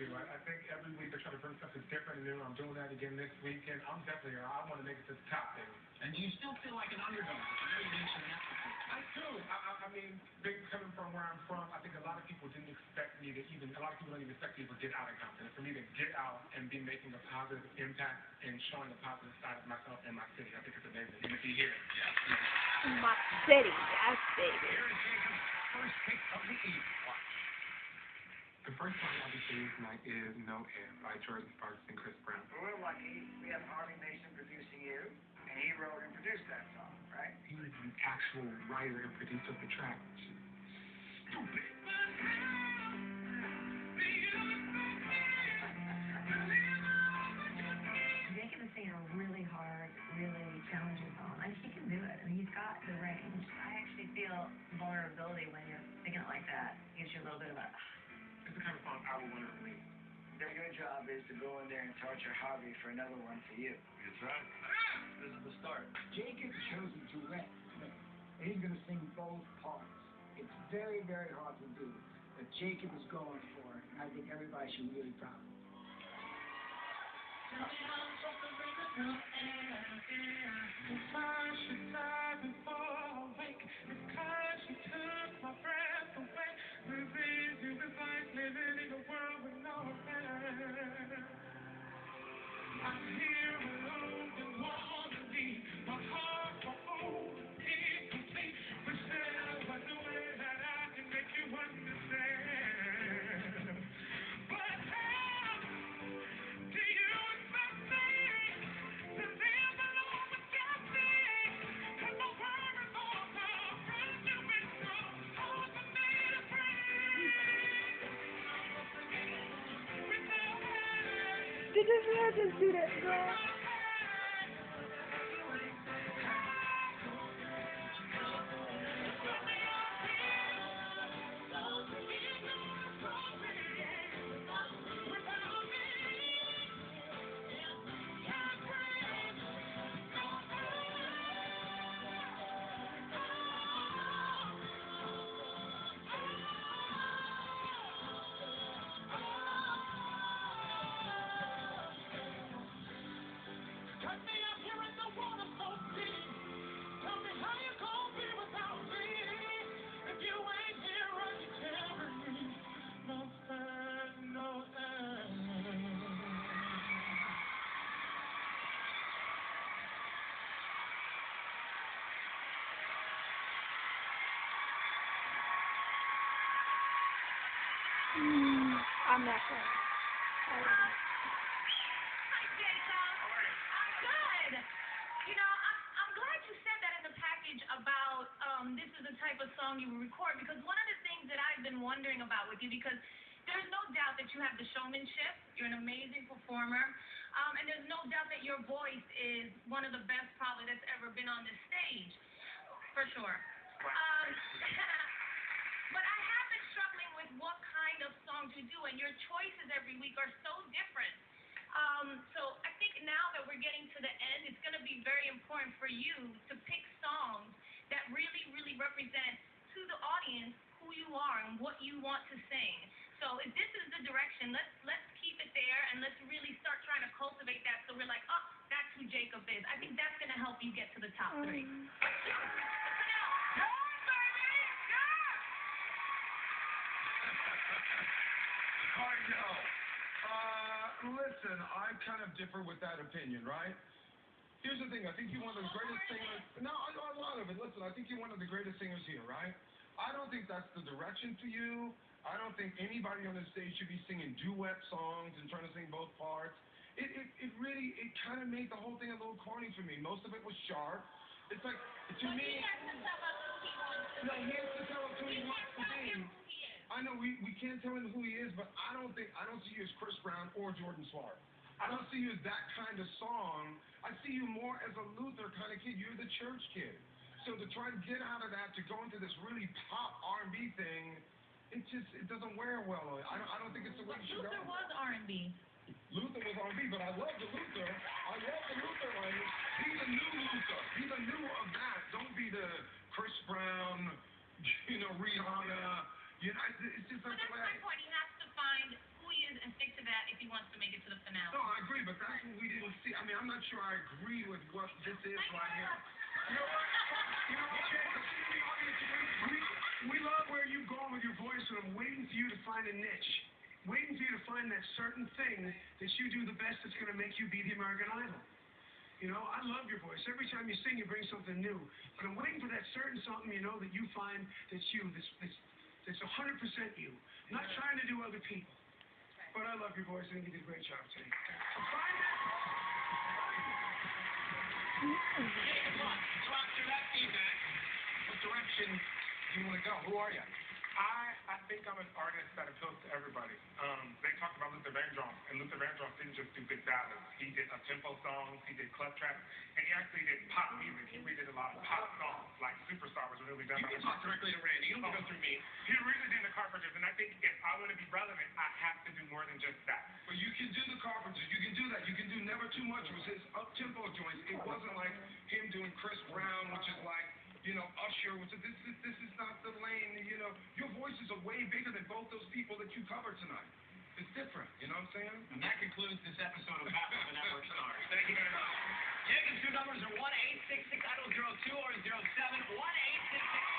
do. I think every week they're trying to bring something different and new. I'm doing that again this weekend. I'm definitely, I want to make it to the top, baby. And do you still feel like an underdog? I know you mentioned that before. I do. I mean, coming from where I'm from, I think a lot of people didn't expect me to even, a lot of people don't even expect me to get out of Compton. For me to get out and be making a positive impact and showing the positive side of myself and my city, I think it's amazing. And to be here. Yeah. My city, yes, baby. Here is Jacob's first pick of the evening. Watch. The first song I'll be singing tonight is No End by Jordan Sparks and Chris Brown. We're lucky. We have Harvey Mason producing you, and he wrote and produced that song, right? He was the actual writer and producer of the track. Stupid. Jacob is singing a really hard, really challenging song. I think he can do it. I mean, he's got the range. I actually feel vulnerability when you're singing it like that. Gives you a little bit of a... It's the kind of song I would want to release. Your job is to go in there and torture Harvey for another one for you. That's right. This is the start. Jacob chose a duet, and he's going to sing both parts. It's very, very hard to do, but Jacob is going for it. I think everybody should be really proud of him. Did this man just do that, girl? I'm not sure. Hi, Jacob. I'm good. You know, I'm glad you said that in the package about this is the type of song you would record, because one of the things that I've been wondering about with you, because there's no doubt that you have the showmanship, you're an amazing performer, and there's no doubt that your voice is one of the best probably that's ever been on this stage, for sure. But I have been struggling with what kind of songs you do, and your choices every week are so different. So I think now that we're getting to the end, it's going to be very important for you to pick songs that really, really represent to the audience who you are and what you want to sing. So if this is the direction, let's keep it there, and let's really start trying to cultivate that so we're like, oh, that's who Jacob is. I think that's going to help you get to the top three. Listen, I kind of differ with that opinion, right? Here's the thing. I think you're one of the greatest singers. No, I know a lot of it. Listen, I think you're one of the greatest singers here, right? I don't think that's the direction for you. I don't think anybody on the stage should be singing duet songs and trying to sing both parts. It really kind of made the whole thing a little corny for me. Most of it was sharp. It's like, to me... No, he has to tell us who he wants to be. I know we can't tell him who he is, but I don't see you as Chris Brown or Jordan Sparks. I don't see you as that kind of song. I see you more as a Luther kind of kid. You're the church kid. So to try and get out of that, to go into this really pop R&B thing, it doesn't wear well. I don't think it's the way you should go. Luther was R&B. Luther was R&B, but I love the Luther. I love the Luther language. Be the new Luther. Be the new of that. Don't be the Chris Brown, Rihanna. You know, it's just not the way. But that's my point. He has to find who he is and fix it mean, I'm not sure I agree with what this is right here. You know what? You know what, Jacob? The audience, we love where you've gone with your voice, and I'm waiting for you to find a niche. Waiting for you to find that certain thing that you do the best that's going to make you be the American Idol. You know, I love your voice. Every time you sing, you bring something new. But I'm waiting for that certain something, you know, that you find that's you, that's 100% you. Not trying to do other people. But I love your voice. I think you did a great job today. So find it. So after that feedback, what direction do you want to go? Who are you? I think I'm an artist that appeals to everybody. They talked about Luther Vandross, and Luther Vandross didn't just do big ballads. He did up-tempo songs, he did club trap, and he actually did pop music. He redid a lot of pop songs, like Superstar was really done. You can talk directly to Randy. You don't have to go through me. He really did the Carpenters, and I think if I want to be relevant, I have to do more than just that. But you can do the Carpenters. You can do that. You can do Never Too Much. It was his up-tempo joints. It wasn't like him doing Chris Brown, which is like, you know, Usher, which is, this is not the lane, you know. Your voices are way bigger than both those people that you covered tonight. It's different, you know what I'm saying? And that concludes this episode of Battle of the Network Stars. Thank you very much. Jacob's two numbers are 1-866-IDOL-02 or 07-1-866